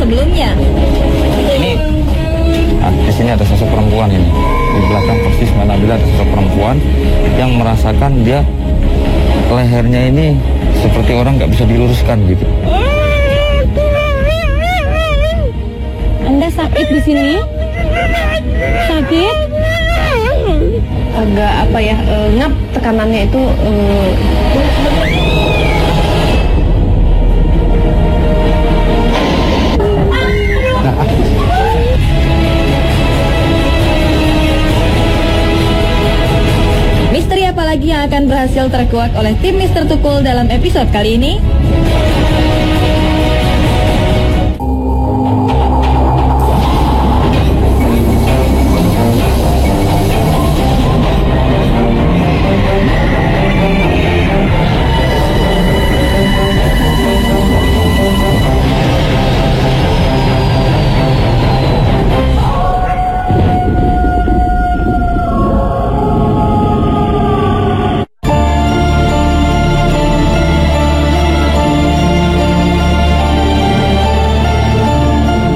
sebelumnya. Ini di sini ada sosok perempuan ini. Di belakang persis Mbak Nabila ada sosok perempuan yang merasakan dia lehernya ini seperti orang nggak bisa diluruskan gitu. Anda sakit di sini? Sakit? Agak apa ya? Ngap tekanannya itu. Misteri apa lagi yang akan berhasil terkuak oleh tim Mr. Tukul dalam episode kali ini?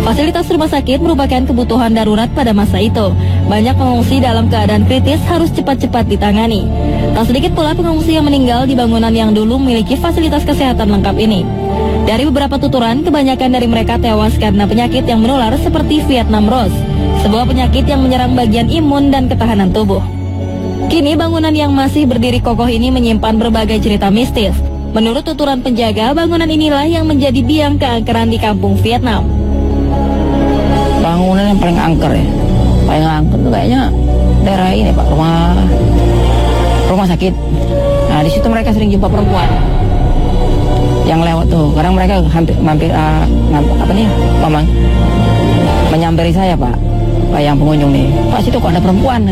Fasilitas rumah sakit merupakan kebutuhan darurat pada masa itu. Banyak pengungsi dalam keadaan kritis harus cepat-cepat ditangani. Tak sedikit pula pengungsi yang meninggal di bangunan yang dulu memiliki fasilitas kesehatan lengkap ini. Dari beberapa tuturan, kebanyakan dari mereka tewas karena penyakit yang menular seperti Vietnam Rose, sebuah penyakit yang menyerang bagian imun dan ketahanan tubuh. Kini bangunan yang masih berdiri kokoh ini menyimpan berbagai cerita mistis. Menurut tuturan penjaga, bangunan inilah yang menjadi biang keangkeran di kampung Vietnam. Bangunan yang paling angker ya, paling angker tuh kayaknya daerah ini Pak, rumah sakit. Nah di situ mereka sering jumpa perempuan yang lewat tuh. Kadang mereka mampir menyamperi saya Pak yang pengunjung nih. Pak situ kok ada perempuan.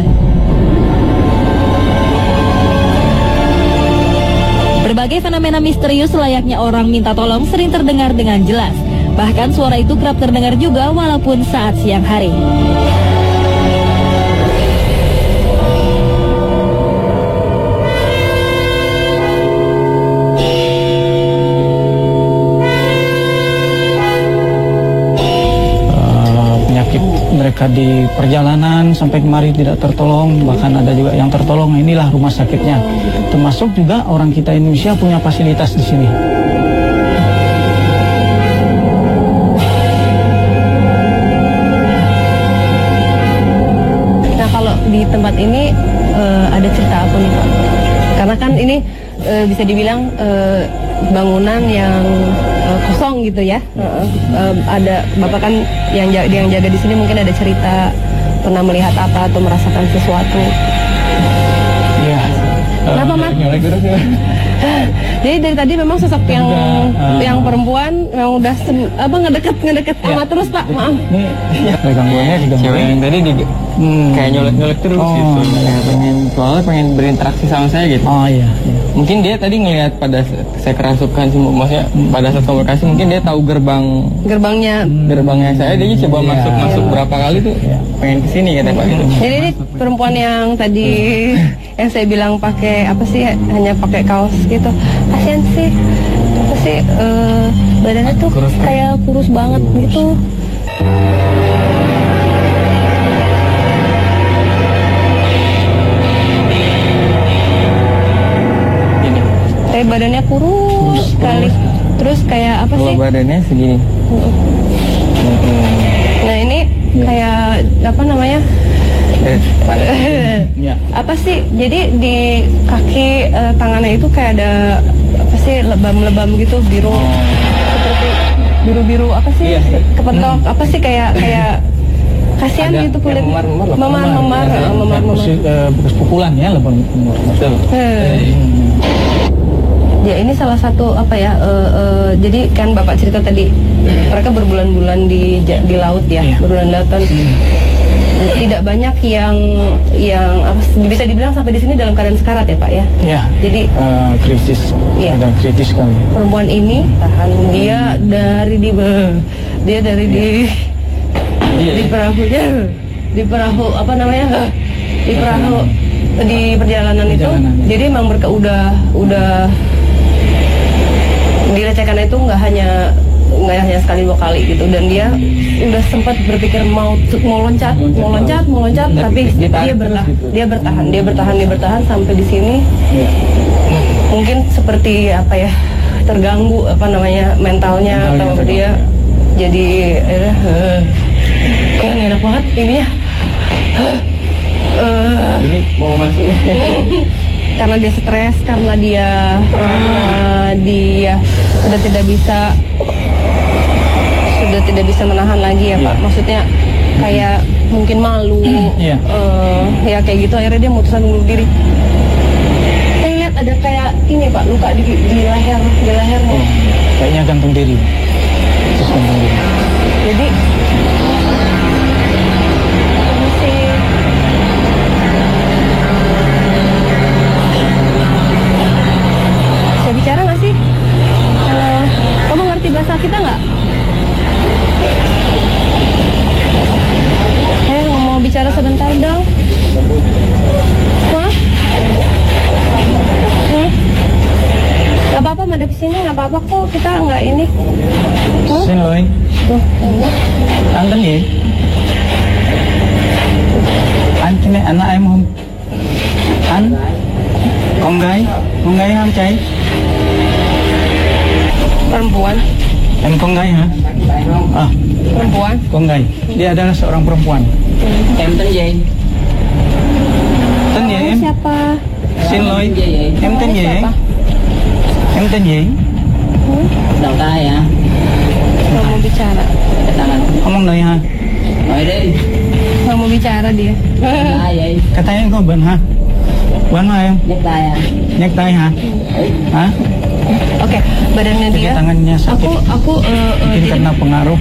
Berbagai fenomena misterius layaknya orang minta tolong sering terdengar dengan jelas. Bahkan suara itu kerap terdengar juga walaupun saat siang hari. Penyakit mereka di perjalanan sampai kemari tidak tertolong, bahkan ada juga yang tertolong. Inilah rumah sakitnya. Termasuk juga orang kita Indonesia punya fasilitas di sini. Di tempat ini ada cerita apa nih Pak? Karena kan ini bisa dibilang bangunan yang kosong gitu ya. Ada Bapak kan yang jaga di sini mungkin ada cerita pernah melihat apa atau merasakan sesuatu. Iya. Kenapa Mas? Jadi dari tadi memang sosok yang perempuan yang udah ngedeket sama terus Pak, maaf. Ini gangguannya juga Cewek yang tadi kayak nyolek terus gitu. Pengen berinteraksi sama saya gitu. Oh iya. Mungkin dia tadi ngelihat pada saya kerasukan sih, maksudnya pada saat komunikasi mungkin dia tahu gerbangnya saya, dia coba masuk berapa kali tuh pengen kesini katanya Pak gitu. Jadi ini perempuan yang tadi yang saya bilang pakai apa sih, hanya pakai kaos gitu, kasian sih apa sih, badannya tuh kayak kurus banget gitu. Kayak badannya kurus sekali, terus kayak apa sih? Badannya segini. Nah ini kayak apa namanya? Apa sih? Jadi di kaki tangannya itu kayak ada apa sih, lebam-lebam gitu biru, seperti biru-biru apa sih? Kepentok apa sih, kayak kasihan gitu kulit. Memar. Bekas pukulan ya, lebam. Ya ini salah satu apa ya, jadi kan Bapak cerita tadi mereka berbulan-bulan di laut ya, berbulan-bulan. Tidak banyak yang apa, bisa dibilang sampai di sini dalam keadaan sekarat ya Pak ya. Iya. Jadi kritis, dan kritis kan. Perempuan ini tahan, dia dari perahu apa namanya, di perjalanan itu. Jadi memang mereka udah dilecehkan itu nggak hanya nggak hanya sekali 2 kali gitu, dan dia udah sempat berpikir mau loncat, tapi dia bertahan sampai di sini. Mungkin seperti apa ya, terganggu apa namanya mentalnya atau dia jadi kok nggak enak banget ini ya. Ini mau masuk. Karena dia stres, karena dia sudah tidak bisa menahan lagi ya Pak. Maksudnya kayak mungkin malu, ya kayak gitu, akhirnya dia memutuskan bunuh diri. Saya lihat ada kayak ini Pak, luka di lehernya. Kayaknya gantung diri. Terus gantung diri. Jadi bisa bicara nggak sih? Kamu ngerti bahasa kita nggak? Mau bicara sebentar dong. Hah? Gak apa-apa, madep sini, gak apa-apa kok, kita nggak ini. Xin lỗi. Anh tên gì? Anh cái này anh là em không? Anh? Con gái không chị? Perempuan. Em con gái hả? Perempuan. Con gái. Dia adalah seorang perempuan. Em tên gì? Tên gì em? Siapa? Xin lỗi. Em tên gì em? Em tên gì? Đầu tay hả? Nggak mau bicara. Tangan. Ngomong dari hả? Nói đi. Nggak mau bicara dia. Tay vậy? Katanya em có bệnh hả? Bệnh hả em? Nhấc tay à? Nhấc tay hả? Hah? Oke, badannya Jadi dia. tangannya sakit. Aku Mungkin jadi- karena pengaruh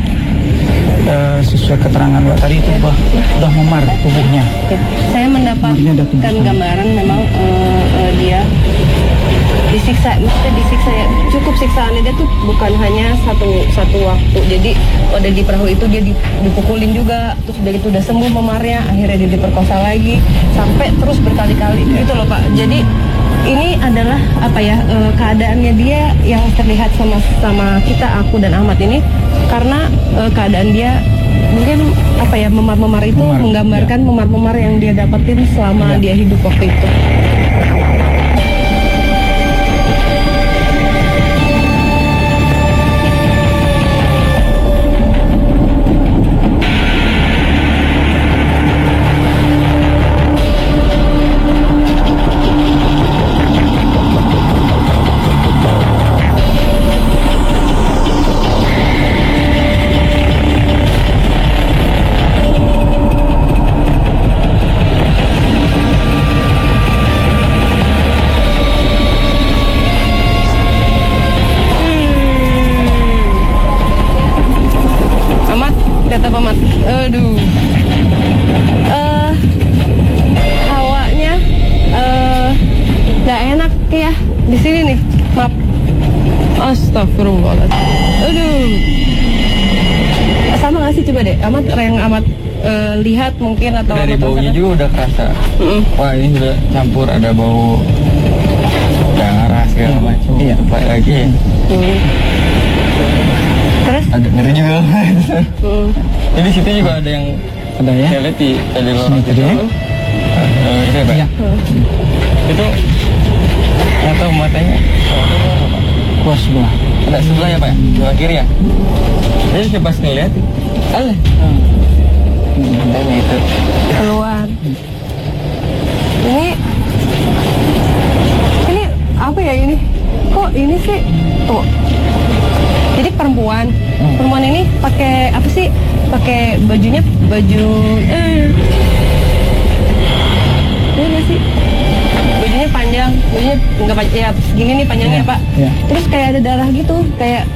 sesuai keterangan Mbak tadi itu udah memar tubuhnya. Oke, saya mendapatkan gambaran memang dia disiksa, maksudnya disiksa ya, cukup siksaannya dia tuh bukan hanya satu waktu. Jadi ada di perahu itu dia dipukulin juga, terus udah itu udah sembuh memarnya, akhirnya dia diperkosa lagi sampai terus berkali-kali gitu loh Pak. Jadi ini adalah apa ya, keadaannya dia yang terlihat sama kita, aku dan Ahmad ini, karena keadaan dia mungkin apa ya, memar-memar itu menggambarkan memar-memar yang dia dapetin selama dia hidup waktu itu. Kata Pamat, aduh, hawanya nggak enak ya di sini nih, maaf. Astagfirullahaladzim. Aduh, sama nggak sih, coba deh, Amat lihat mungkin atau Dari baunya juga udah kerasa. Wah, ini udah campur, ada bau darah segala macam. Iya, baik lagi. Terus? Ada ngeri juga. Jadi situ juga ada yang ya? Saya lihat di luar Sini itu. tadi ya? Itu ya, Pak? Iya. Itu nggak tahu matanya. Kuas sebelah. Ada sebelah ya Pak ya? Sebelah kiri ya? Jadi saya pas ngeliat, alah. Matanya itu. Keluar. Ini apa ya ini? Kok ini sih? Tuh. Jadi perempuan ini pakai apa sih? Pakai bajunya baju ini nggak sih? Bajunya panjang, bajunya nggak panjang, ya segini nih panjangnya Pak. Iya. Terus kayak ada darah gitu, kayak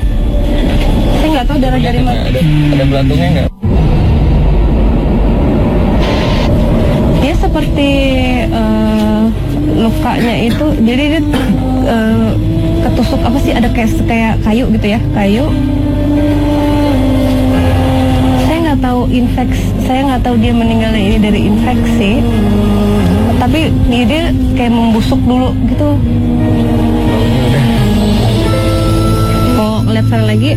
saya nggak tahu darah dari mana. Ada belantungnya nggak? Dia seperti lukanya itu, jadi dia ketusuk apa sih, ada kayak kayu gitu ya, kayu. Saya nggak tahu saya nggak tahu dia meninggalnya ini dari infeksi, tapi dia kayak membusuk dulu gitu. Mau lihat sana lagi.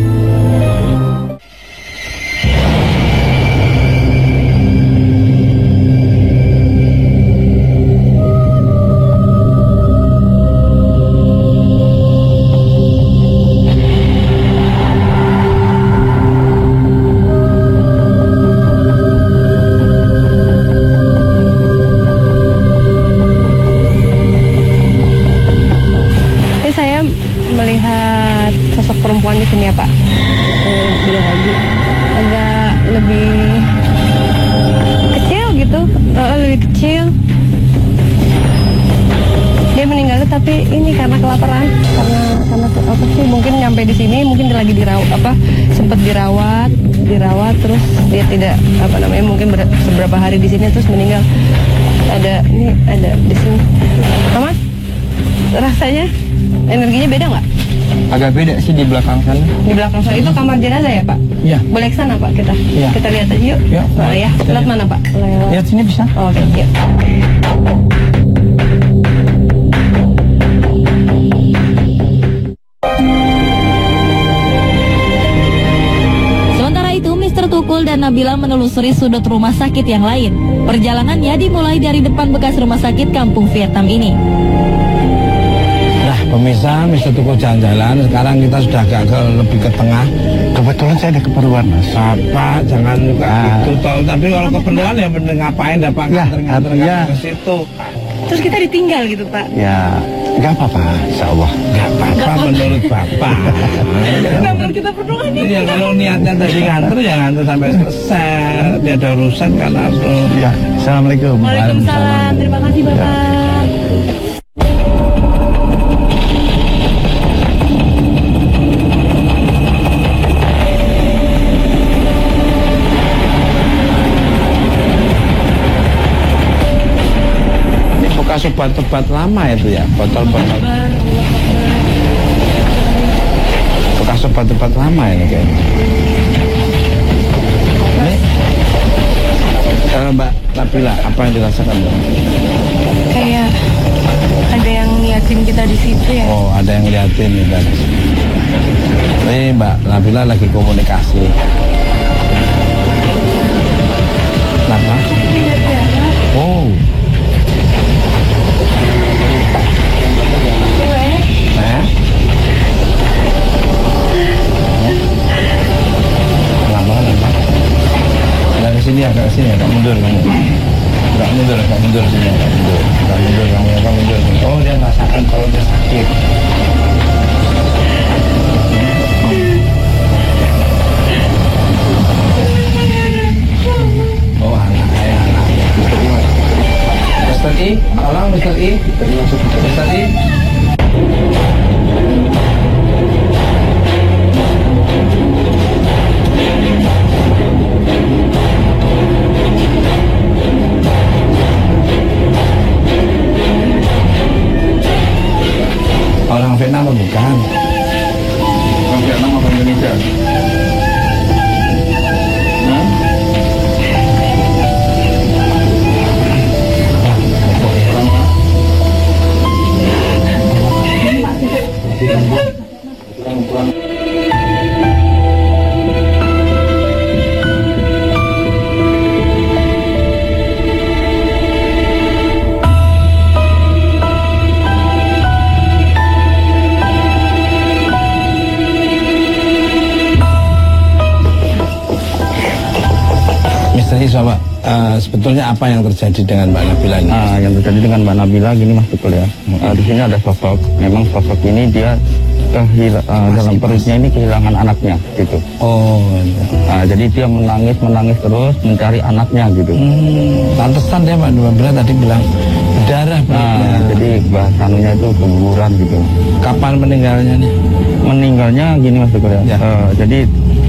Melihat sosok perempuan di sini ya Pak, beliau lagi agak lebih kecil gitu, lebih kecil. Dia meninggalnya tapi ini karena kelaparan, karena apa sih? Mungkin nyampe di sini, mungkin dia lagi sempat dirawat terus dia tidak mungkin beberapa hari di sini terus meninggal. Ada di sini. Mas, rasanya energinya beda nggak? Agak beda sih di belakang sana. Di belakang sana itu kamar jenazah ya Pak? Iya. Boleh ke sana Pak kita? Iya. Kita lihat aja yuk. Iya. Boleh ya. Lihat mana Pak? Lihat sini bisa. Oh, oke. Yuk. Sementara itu, Mr. Tukul dan Nabila menelusuri sudut rumah sakit yang lain. Perjalanannya dimulai dari depan bekas rumah sakit Kampung Vietnam ini. Nah, pemirsa, Mr. Tukul jalan-jalan. Sekarang kita sudah agak lebih ke tengah. Kebetulan saya ada keperluan, Mas. Bapak, jangan juga gitu toh. Tapi kalau keperluan ya bener ngapain dapat nganter-nganter ke situ. Terus kita ditinggal gitu Pak? Ya, nggak apa-apa, insya Allah. Nggak apa-apa menurut Bapak. Nggak menurut kita berdua nih. Ya kalau niatnya tadi nganter ya nganter sampai selesai. Dia ada urusan kan harus. Ya, Assalamualaikum. Waalaikumsalam. Terima kasih Bapak. Bekas obat-obat lama itu ya, botol-botol. Bekas obat-obat lama ini kayaknya. Ini Mbak Nabila, apa yang dirasakan Mbak? Kayak ada yang ngeliatin kita di situ ya. Oh, ada yang ngeliatin nih tadi. Ini Mbak Nabila lagi komunikasi. Kenapa? Oh. Sini agak sini agak mundur kamu. Agak mundur sini agak mundur. Agak mundur kamu. Oh, dia merasakan kalau dia sakit. Oh, anaknya. Mr. I, tolong Mr. I. Mr. I. Orang Vietnam atau bukan? Orang Vietnam apa Indonesia? Misteri Sobat, sebetulnya apa yang terjadi dengan Mbak Nabila ini? Yang terjadi dengan Mbak Nabila gini Mas Tukul ya. Di sini ada sosok. Memang sosok ini dia dalam perutnya ini kehilangan anaknya gitu. Oh, jadi dia menangis terus mencari anaknya gitu. Pantesan ya Mbak Nabila tadi bilang berdarah. Jadi bahasannya itu keguguran gitu. Kapan meninggalnya nih? Meninggalnya gini Mas Tukul ya. Jadi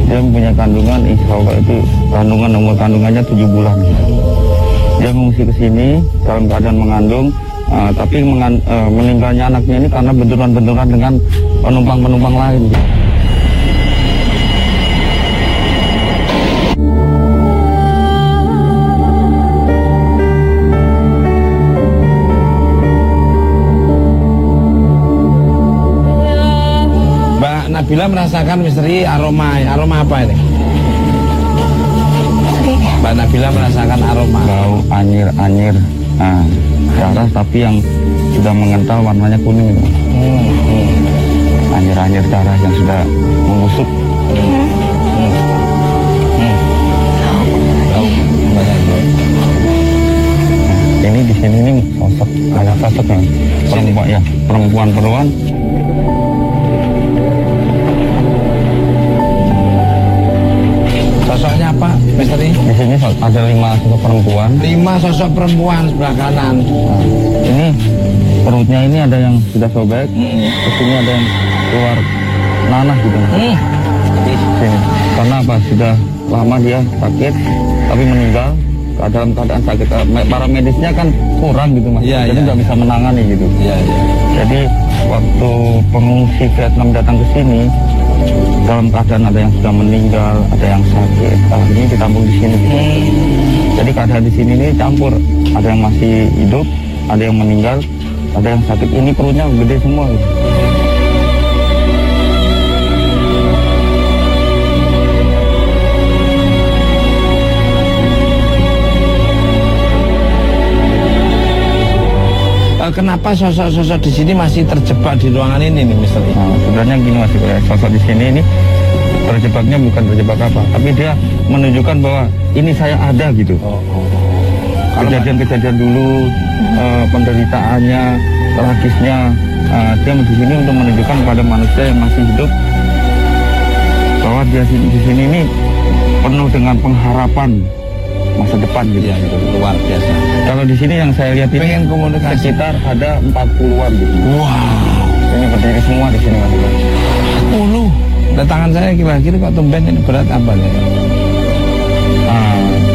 dia mempunyai kandungan, insya Allah itu umur kandungannya 7 bulan gitu. Dia mengungsi ke sini dalam keadaan mengandung, tapi meninggalnya anaknya ini karena benturan-benturan dengan penumpang-penumpang lain gitu. Nabila merasakan misteri aroma apa ini? Mbak Nabila merasakan aroma Bau anyir-anyir. Nah, darah tapi yang sudah mengental warnanya kuning itu. Anyir-anyir darah yang sudah membusuk. Ini di sini nih sosok, ada sosok yang perempuan ya, perempuan. Sosoknya apa, misteri? Di sini ada 5 sosok perempuan. 5 sosok perempuan sebelah kanan. Nah, ini perutnya ini ada yang sudah sobek, terus ini ada yang keluar nanah gitu. Di sini. Karena apa? Sudah lama dia sakit, tapi meninggal dalam keadaan sakit. Para medisnya kan kurang gitu mas, jadi nggak bisa menangani gitu. Jadi waktu pengungsi Vietnam datang ke sini, dalam keadaan ada yang sudah meninggal, ada yang sakit. Nah, ini ditampung di sini. Jadi keadaan di sini ini campur, ada yang masih hidup, ada yang meninggal, ada yang sakit. Ini perutnya gede semua. Gitu. Kenapa sosok-sosok di sini masih terjebak di ruangan ini nih, Mister? Nah, sebenarnya gini mas, sosok di sini ini terjebaknya bukan terjebak apa, tapi dia menunjukkan bahwa ini saya ada gitu. Kejadian-kejadian dulu, penderitaannya, tragisnya, dia di sini untuk menunjukkan kepada manusia yang masih hidup bahwa dia di sini ini penuh dengan pengharapan masa depan gitu. Ya, itu luar biasa. Kalau di sini yang saya lihat ini pengen komunikasi. sekitar ada 40-an gitu. Wow. Ini berdiri semua di sini mas. 10. Tangan saya kira-kira kok tumben ini berat apa nih?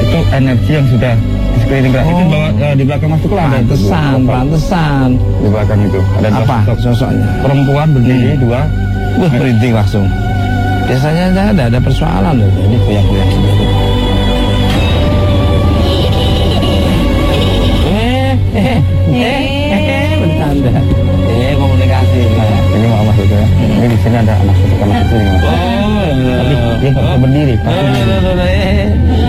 Itu energi yang sudah di sekeliling itu di belakang mas itu ada pantesan. Di belakang itu ada dua apa sosoknya? Perempuan berdiri 2. Merinding langsung. Biasanya saya ada persoalan loh. Ini goyang-goyang sendiri. Bercanda. Komunikasi. Ini mama ya. Ini di sini ada anak kecil mas. Tapi dia nggak bisa berdiri.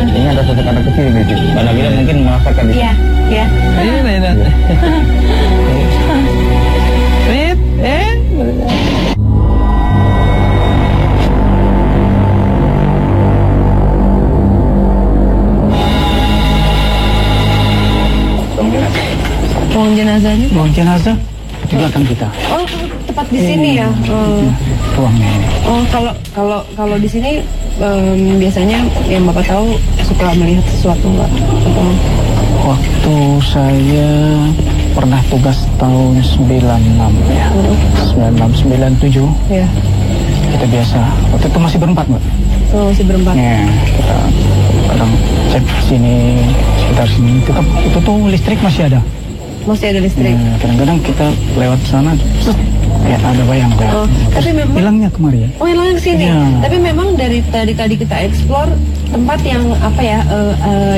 Ini ada sosok anak kecil di sini. Mbak Nabila mungkin merasakan di sini. Iya. Ruang jenazahnya? Ruang jenazah di belakang kita. Oh, tepat di sini ya. Ruangnya ini. Oh, kalau di sini biasanya yang Bapak tahu suka melihat sesuatu nggak? Atau Waktu saya pernah tugas tahun 96 ya. 96, 97. ya? Kita biasa. Waktu itu masih berempat, Mbak. Oh, masih berempat. Ya, kita kadang cek sini, sekitar sini. Itu tuh listrik masih ada. Masih ada listrik. Ya, kadang-kadang kita lewat sana, kayak ada bayang. Oh, tapi memang hilangnya kemarin ya. Oh, hilangnya ke sini. Ya. Tapi memang dari tadi kita explore tempat yang apa ya,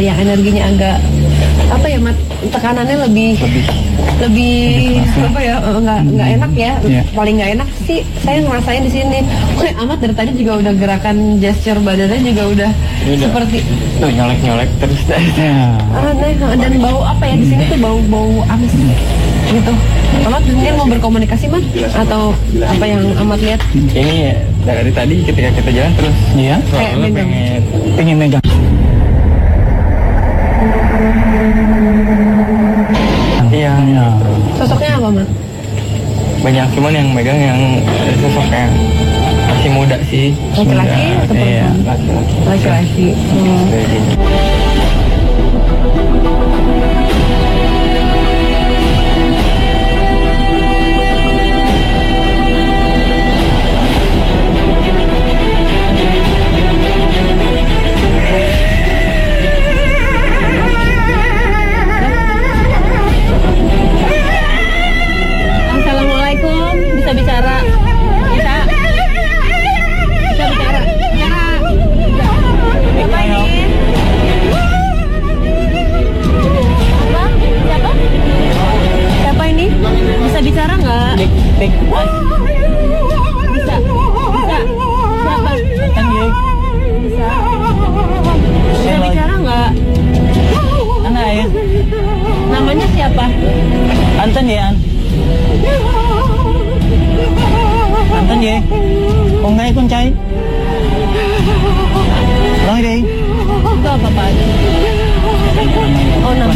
yang energinya agak apa ya, tekanannya lebih apa ya, nggak enak ya. Yeah. Paling nggak enak sih saya ngerasain di sini. Wah, amat dari tadi juga udah gerakan gesture badannya juga udah seperti Tuh nyolek terus. Ya. aneh, dan bau apa ya di sini tuh bau amis gitu. Amat mungkin mau berkomunikasi Mat atau apa yang Amat lihat? Ini ya, dari tadi ketika kita jalan terus. Iya. Kayak megang. Pengen megang. Iya. Ya. Sosoknya apa Mat? Banyak cuman yang megang yang sosoknya masih muda sih. Laki-laki atau perempuan? Iya, laki-laki. Laki-laki. Assalamualaikum, bisa bicara? Bisa bicara? Apa ini? Kung ngay con trai. Nói đi. Itu apa Pak? Oh, 6.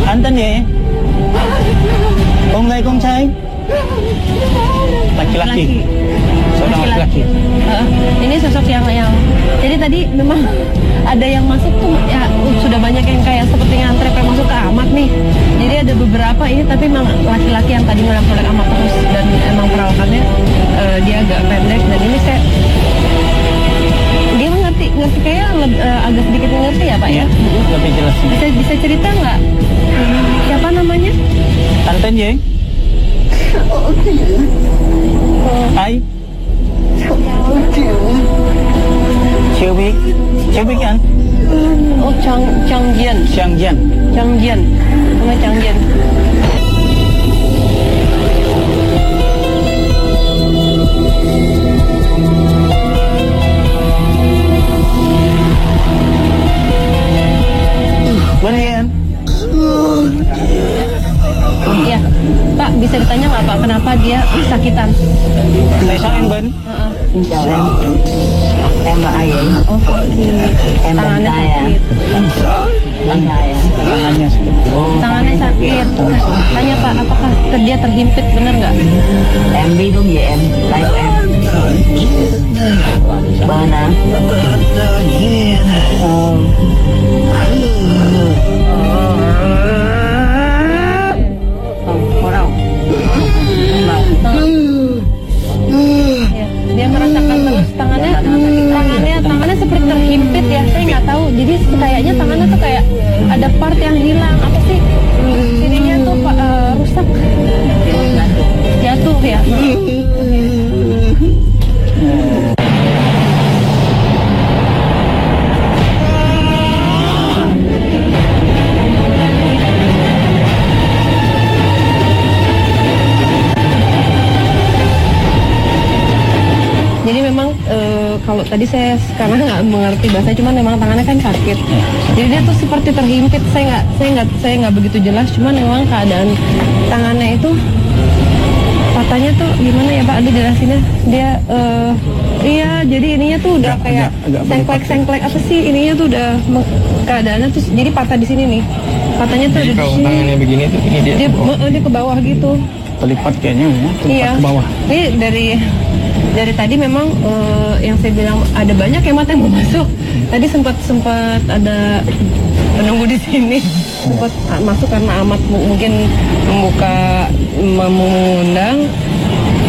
Anh tên gì? Kung ngay con trai. Laki-laki. Seorang laki-laki. Ini sosok yang jadi tadi memang ada yang masuk tuh ya sudah banyak yang kayak seperti ngantre pengen masuk ke Ahmad nih. Jadi ada beberapa ini tapi memang laki-laki yang tadi menolak Ahmad terus dan emang perawakannya dia agak pendek dan ini saya dia ngerti kayak agak sedikit ngerti ya Pak ya. Lebih jelas. Bisa cerita nggak siapa namanya? Anh tên gì? Ai? Chưa biết anh. Oh Chang Jian. Chang Jian. Nama Chang Jian. Bên đây anh. Iya, Pak bisa ditanya nggak Pak kenapa dia sakitan? Tại sao anh Bình? Em là ai vậy? Em Tangannya sakit. Tangannya sakit. Tangannya sakit. Tanya Pak, apakah dia terhimpit bener nggak? Em đi đúng vậy em, tay em. Bên à? Dia merasakan terus tangannya seperti terhimpit ya, saya nggak tahu. Jadi kayaknya tangannya tuh kayak ada part yang hilang apa sih? Ininya tuh rusak, jatuh ya. Jadi memang kalau tadi saya karena nggak mengerti bahasa, cuman memang tangannya kan sakit. Jadi dia tuh seperti terhimpit. Saya nggak begitu jelas. Cuman memang keadaan tangannya itu patahnya tuh gimana ya Pak? Adi jelasinnya. Dia iya. Jadi ininya tuh udah kayak sengklek apa sih? Ininya tuh udah keadaannya tuh. Jadi patah di sini nih. Patahnya tuh Jadi udah di kalau sini. tangannya begini tuh ini dia. Dia ke bawah gitu. Terlipat kayaknya ya, Iya. ke bawah. Ini dari tadi memang yang saya bilang ada banyak hemat yang mau masuk. Tadi sempat ada menunggu di sini. Sempat masuk karena Ahmad mungkin mengundang.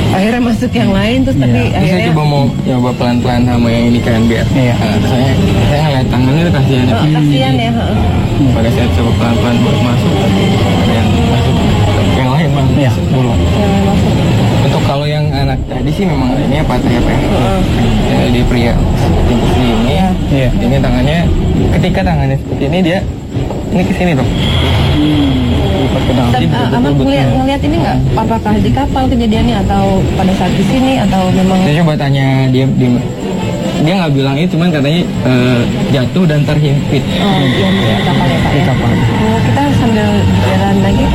Akhirnya masuk yang lain terus tapi Saya akhirnya coba mau coba pelan-pelan sama yang ini kan biar. Iya. Saya ngeliat tangannya udah kasihan. kasihan ya. Pada saat coba pelan-pelan buat masuk, ada yang masuk. Yang lain bang, Iya. dulu. Yang lain masuk. Untuk kalau yang anak tadi sih memang ini patah ya Pak. Di pria seperti ini, Iya. ini tangannya. Ketika tangannya seperti ini dia ini ke sini dong. Terlipat ke dalam. Dan Ahmad ngeliat ini nggak? Apakah di kapal kejadiannya atau pada saat di sini atau memang? Saya coba tanya dia dia nggak bilang itu, cuman katanya jatuh dan terhimpit. Oh iya di kapal ya Pak ya. Kapal. Kita sambil jalan lagi.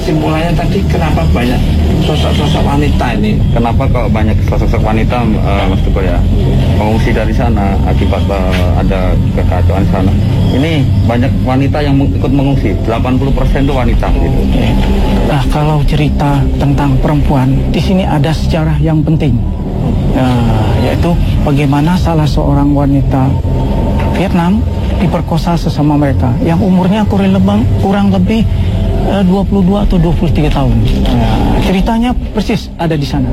Kesimpulannya tadi kenapa banyak sosok-sosok wanita ini? Kenapa kok banyak sosok wanita Mas Teguh ya mengungsi dari sana akibat ada kekacauan sana? Ini banyak wanita yang ikut mengungsi, 80% itu wanita gitu. Nah, kalau cerita tentang perempuan, di sini ada sejarah yang penting, yaitu bagaimana salah seorang wanita Vietnam diperkosa sesama mereka yang umurnya kurang lebih 22 atau 23 tahun. Ceritanya persis ada di sana.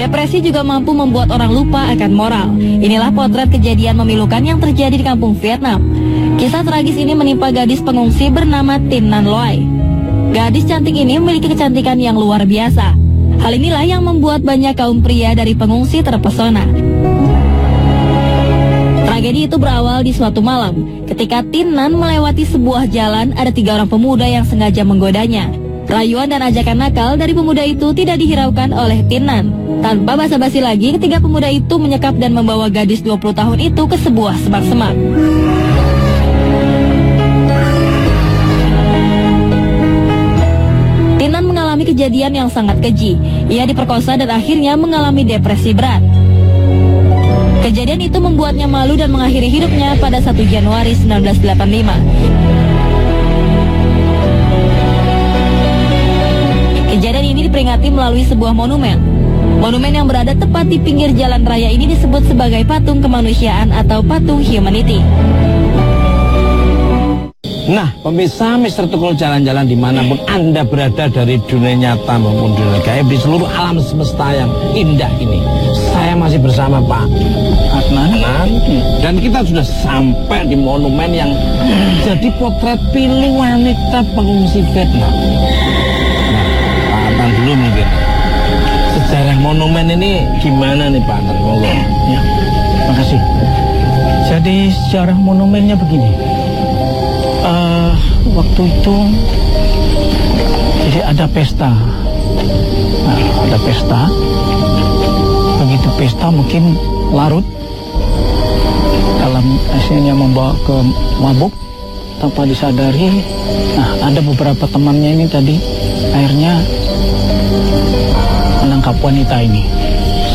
Depresi juga mampu membuat orang lupa akan moral. Inilah potret kejadian memilukan yang terjadi di kampung Vietnam. Kisah tragis ini menimpa gadis pengungsi bernama Tin Nan Loy. Gadis cantik ini memiliki kecantikan yang luar biasa. Hal inilah yang membuat banyak kaum pria dari pengungsi terpesona. Tragedi itu berawal di suatu malam. Ketika Tinan melewati sebuah jalan, ada 3 orang pemuda yang sengaja menggodanya. Rayuan dan ajakan nakal dari pemuda itu tidak dihiraukan oleh Tinan. Tanpa basa-basi lagi, ketiga pemuda itu menyekap dan membawa gadis 20 tahun itu ke sebuah semak-semak. Tinan mengalami kejadian yang sangat keji. Ia diperkosa dan akhirnya mengalami depresi berat. Kejadian itu membuatnya malu dan mengakhiri hidupnya pada 1 Januari 1985. Kejadian ini diperingati melalui sebuah monumen. Monumen yang berada tepat di pinggir jalan raya ini disebut sebagai patung kemanusiaan atau patung humanity. Nah, pemirsa Mr. Tukul jalan-jalan dimanapun Anda berada dari dunia nyata maupun dunia gaib di seluruh alam semesta yang indah ini. Saya masih bersama Pak Adnan. Dan kita sudah sampai di monumen yang jadi potret pilih wanita pengungsi Vietnam. Nah, Pak Adnan dulu mungkin. Sejarah monumen ini gimana nih Pak Adnan? Ya, makasih. Jadi sejarah monumennya begini. Waktu itu jadi ada pesta. Nah, ada pesta. Begitu pesta mungkin larut dalam hasilnya membawa ke mabuk tanpa disadari. Nah, ada beberapa temannya ini tadi akhirnya menangkap wanita ini.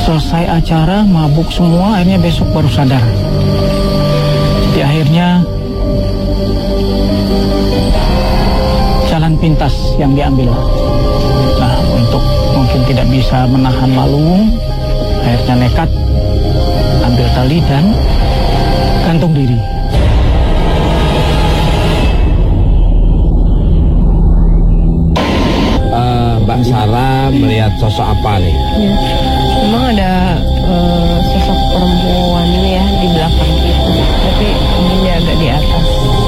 Selesai acara mabuk semua, akhirnya besok baru sadar. Jadi akhirnya jalan pintas yang diambil. Nah, untuk mungkin tidak bisa menahan malu, akhirnya nekat ambil tali dan gantung diri. Mbak Sarah melihat sosok apa nih? Ya, memang ada sosok perempuan ini ya di belakang kita, tapi dia agak di atas.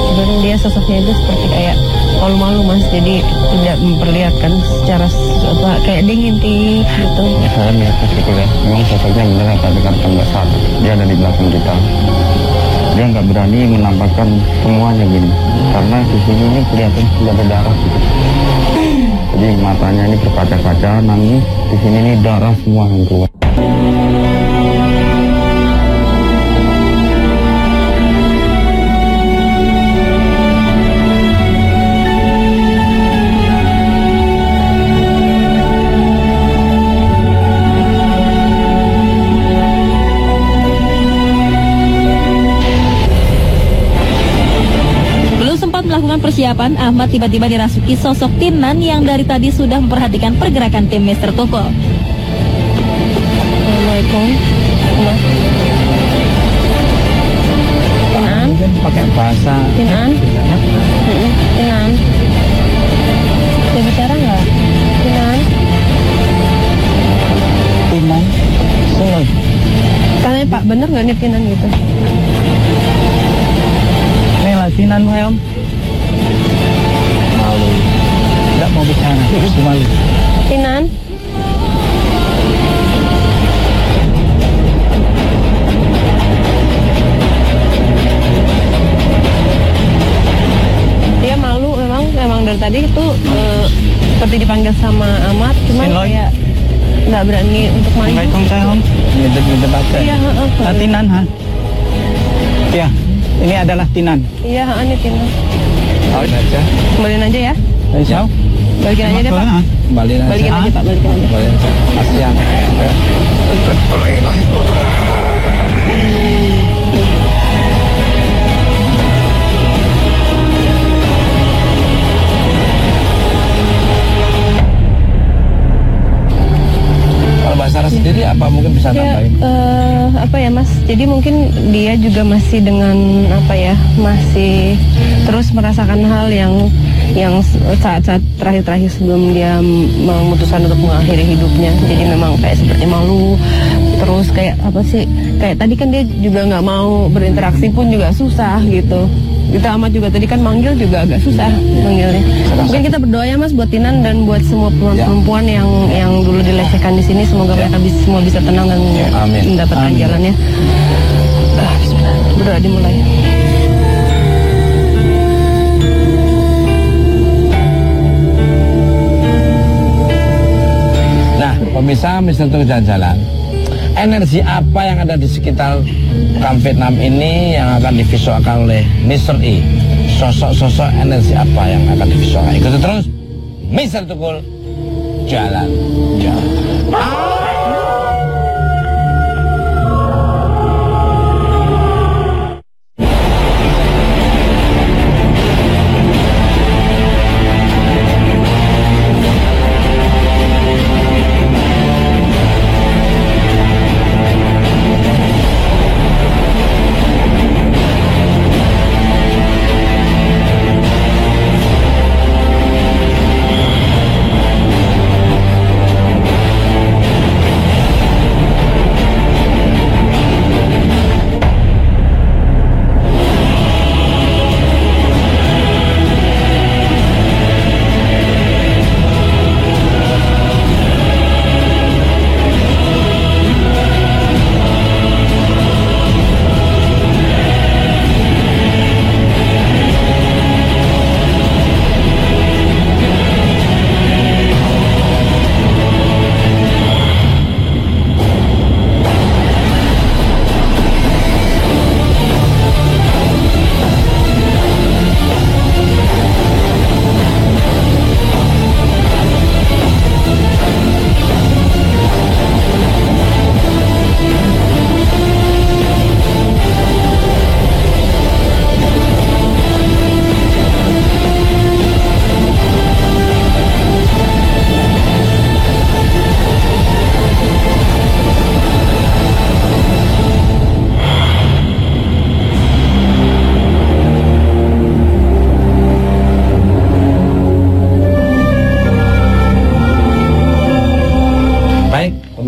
Sebenarnya dia sosoknya itu seperti kayak malu-malu Mas, jadi tidak memperlihatkan secara kayak dia ngintip gitu. Ya, saya lihat betul ya, memang sosoknya benar tadi kata Mbak Sarah, dia ada di belakang kita. Dia nggak berani menampakkan semuanya gini, karena di sini ini kelihatan sudah ada darah gitu. Jadi matanya ini berkaca-kaca, nangis. Di sini ini darah semua yang keluar. Persiapan, Ahmad tiba-tiba dirasuki sosok Tinan yang dari tadi sudah memperhatikan pergerakan tim Mr. Tukul. Assalamualaikum. Tinan, Mungkin pakai bahasa. Tinan, Tinan. Bisa bicara nggak? Tinan. Tinan, sini. Tanya Pak, bener nggak nih Tinan gitu? Ini lah Tinan, Om. Malu, tidak mau bicara, terus malu. Tinan. Dia malu memang dari tadi itu seperti dipanggil sama Ahmad, cuman Sinloy. kayak nggak berani untuk maju. Assalamualaikum saya Om. Ngintip-ngintip aja. Iya, Tinan, ha? Ya, ini adalah Tinan. iya, ini Tinan. Kawin aja. Kembaliin aja ya. Siap? Balikin aja deh Pak. Kembaliin aja. Balikin aja Pak, balikin aja. Kembaliin aja. Kasihan. Kalau Mbak Sarah sendiri apa mungkin bisa Ya, nambahin? apa ya Mas? Jadi mungkin dia juga masih dengan apa ya, masih terus merasakan hal yang saat-saat terakhir sebelum dia memutuskan untuk mengakhiri hidupnya. Jadi memang kayak seperti malu, terus kayak apa sih? Kayak tadi kan dia juga nggak mau berinteraksi pun juga susah gitu. Kita amat juga tadi kan manggil juga agak susah manggilnya. Mungkin kita berdoa ya Mas buat Tinan dan buat semua perempuan yang dulu dilecehkan di sini, semoga mereka semua bisa tenang dan Amin. mendapatkan jalannya. Bismillah. Udah dimulai. Nah, pemirsa Mr. Tukul Jalan-Jalan, energi apa yang ada di sekitar Kamp Vietnam ini yang akan divisualkan oleh Mr. E? Sosok-sosok energi apa yang akan divisualkan? Ikuti terus Mr. Tukul Jalan-Jalan.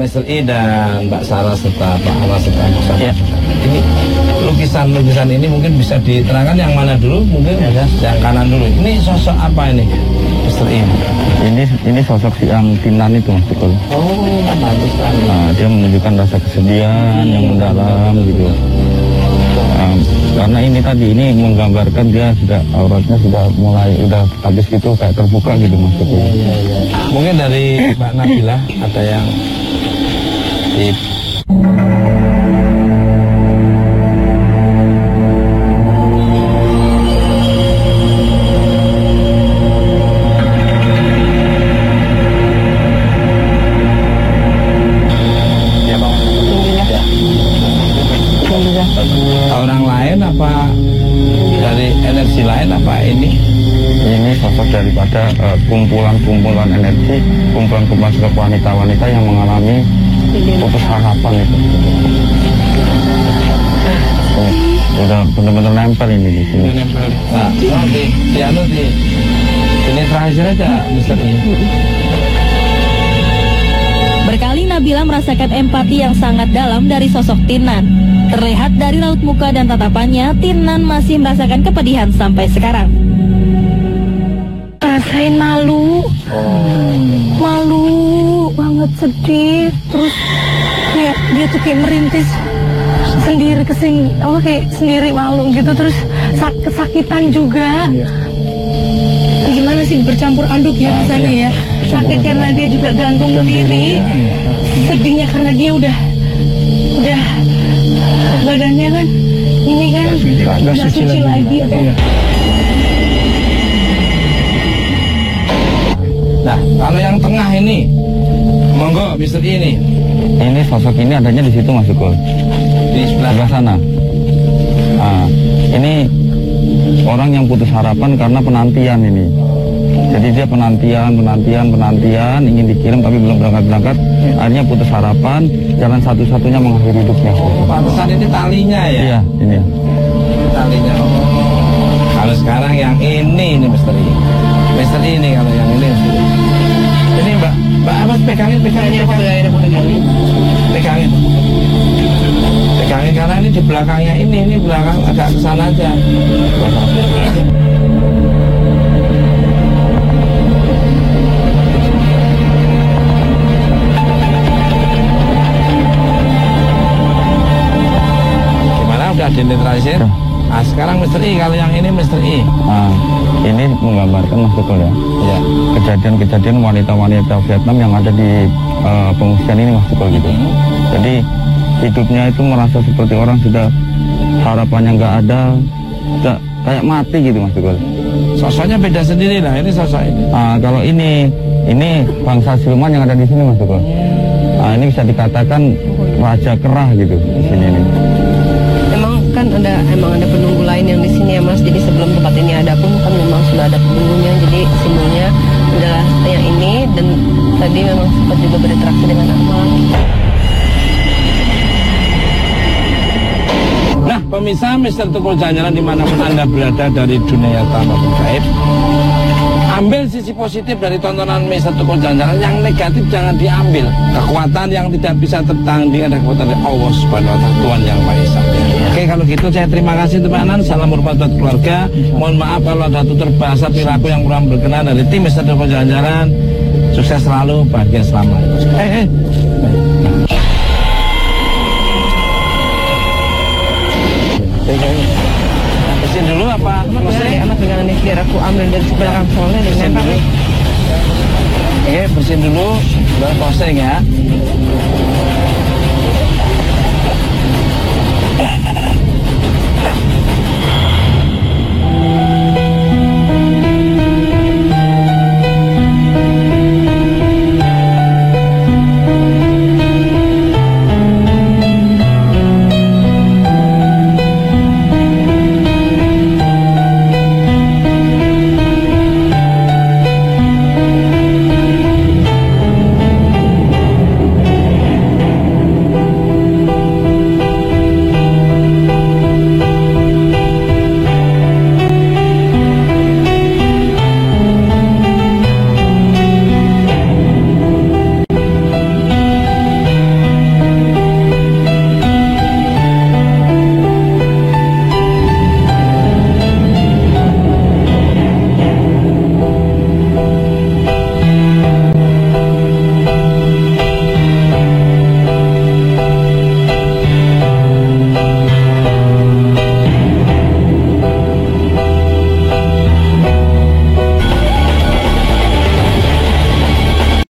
Mr. E dan Mbak Sarah serta Pak Anas serta Mbak Sarah. Ya. Ini lukisan-lukisan ini mungkin bisa diterangkan yang mana dulu, mungkin ya. Yang kanan dulu. Ini sosok apa ini, Mr. E? Ini sosok si yang Tinan itu, Mas Tukul. Oh, bagus sekali. Nah, dia menunjukkan rasa kesedihan yang mendalam gitu. Karena ini menggambarkan dia sudah auratnya sudah mulai habis gitu kayak terbuka gitu, Mas Tukul. Ya. Mungkin dari Mbak Nabila ada yang orang lain apa dari energi lain apa ini? Ini sosok daripada kumpulan-kumpulan energi, kumpulan-kumpulan sosok wanita-wanita yang mengalami putus harapan itu. Udah benar-benar nempel ini di sini. Nah, di ini terakhir aja, Mr. E. Berkali Nabila merasakan empati yang sangat dalam dari sosok Tinan. Terlihat dari raut muka dan tatapannya, Tinan masih merasakan kepedihan sampai sekarang. Rasain malu banget, sedih, terus kayak dia tuh kayak merintis sendiri kayak sendiri malu gitu, terus kesakitan juga. Gimana sih, bercampur aduk ya rasanya ya, sakit karena dia juga gantung diri, sedihnya karena dia udah badannya kan ini kan nggak suci lagi. Nah, kalau yang tengah ini, monggo Mr. E ini. Ini sosok ini adanya di situ, Mas Tukul. Di sebelah sana. Nah, ini orang yang putus harapan karena penantian ini. Jadi dia penantian, ingin dikirim tapi belum berangkat. Akhirnya putus harapan, jalan satu-satunya mengakhiri hidupnya. Pantesan ini talinya ya? Iya, ini. Talinya. Kalau sekarang yang ini Mr. E. Mr. E ini kalau yang ini. Ini Mbak Amas pegangin karena ini di belakangnya ini belakang agak ke sana aja. Gimana udah dinetralisir Mr. I, kalau yang ini Mr. I. Nah, ini menggambarkan Mas Tukul ya. Ya. Kejadian-kejadian wanita-wanita Vietnam yang ada di pengungsian ini Mas Tukul gitu. Jadi hidupnya itu merasa seperti orang sudah harapannya nggak ada, sudah kayak mati gitu Mas Tukul. Sosoknya beda sendiri lah, ini sosok ini. Kalau ini bangsa siluman yang ada di sini Mas Tukul. Ini bisa dikatakan raja kerah gitu di sini nih. Emang ada penunggu lain yang di sini ya Mas. Jadi sebelum tempat ini ada pun kan memang sudah ada penunggunya. Jadi simbolnya adalah yang ini, dan tadi memang sempat juga berinteraksi dengan Akmal. Nah, pemirsa Mr. Tukul Jalan-Jalan dimanapun Anda berada dari dunia nyata maupun gaib, ambil sisi positif dari tontonan Mr. Tukul Jalan-Jalan. Yang negatif jangan diambil. Kekuatan yang tidak bisa tertanding ada kekuatan dari Allah Subhanahu wa Ta'ala, Tuhan Yang Maha Esa. Oke, kalau gitu saya terima kasih teman-teman. Salam hormat buat keluarga. Mohon maaf kalau ada tutur bahasa perilaku yang kurang berkenan dari tim Mr. Tukul Jalan-Jalan. Sukses selalu, bahagia selamat. Bersihin dulu apa? Anak pegangan ini biar aku ambil dari belakang soalnya Bersihin dulu. Oke, bersihin dulu. Baru posting ya.